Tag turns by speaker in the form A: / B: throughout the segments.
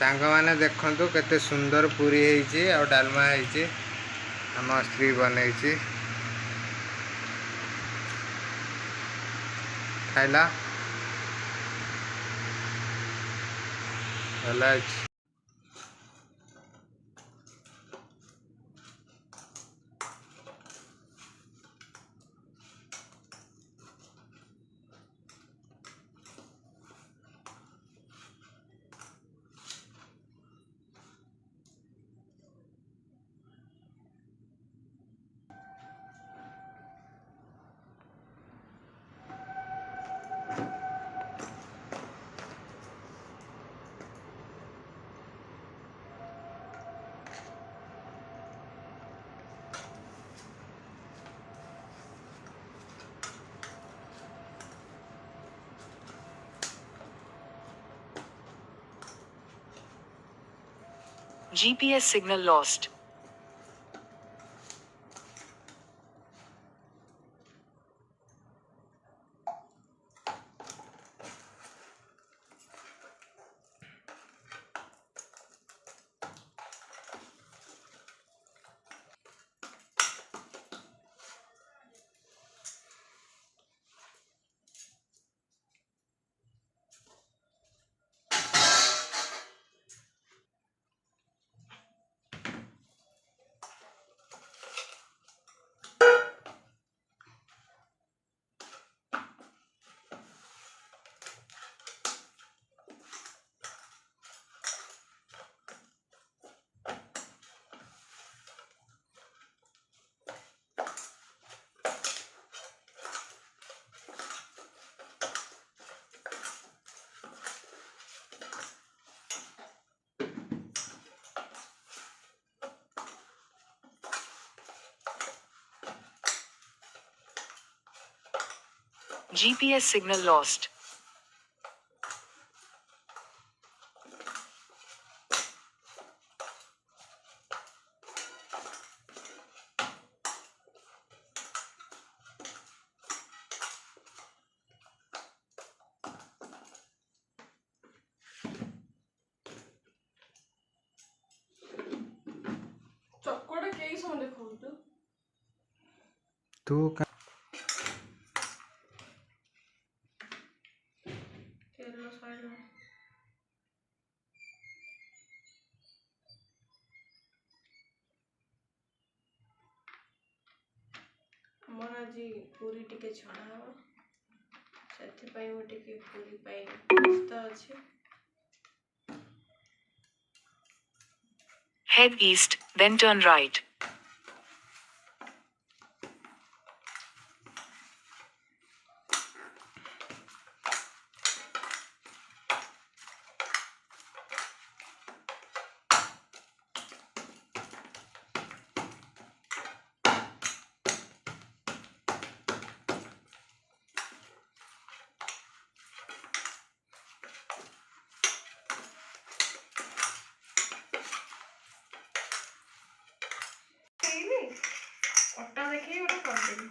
A: सांग मैंने देखु केते सुंदर पूरी है आ डालमा है आम स्त्री बनई खाइला भल अच्छे।
B: GPS signal lost. GPS signal lost.
C: चक्कड़ा कई समय देखो
A: तू
C: तेल साइड मोर आज पूरी टिके छड़ा हो से मुझे पूरी व्यस्त अच्छे।
B: Head east, then turn right.
C: अट्टा देखिए गोटे करदेवी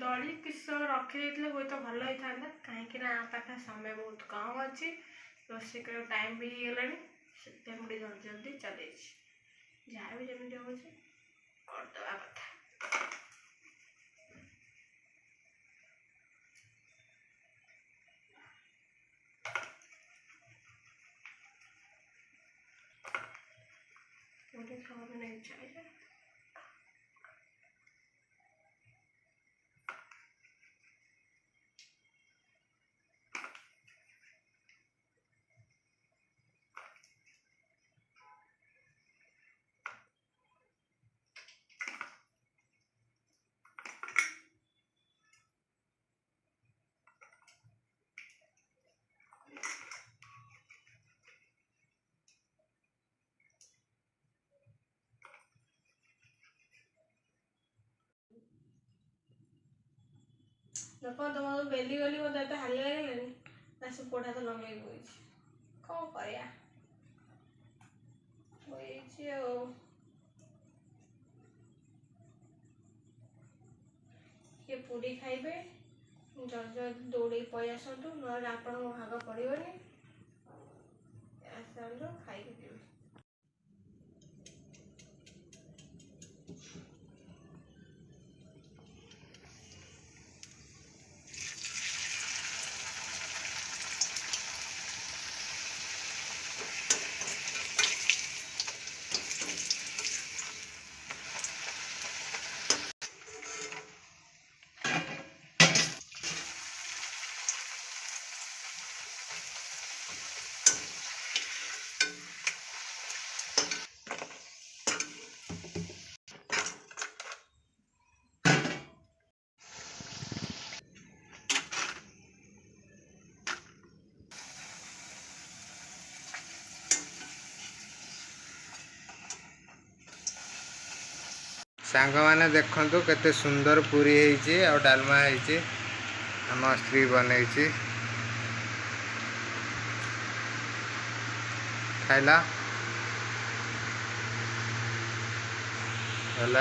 C: दली किस समय रखी हुए तो भल होता कहीं पाखे समय बहुत कम अच्छी रोषे कर टाइम भी होगा से मुझे जल्दी जल्दी चल जहाँ भी जमी हो करदे कथा मुझे खाने नहीं चाहिए। देखो तुम बेली गली मत हाल लगे ना से पोड़ा तो लगे कौन कर किए पूरी खाइबे जल्दी दौड़ी पै आसतु ना आपण भाग पड़ोनी आसतु खाई देवे।
A: सांग मैंने देखु केते सुंदर पूरी है आ डालमा है आम स्त्री बनई खाइला भल।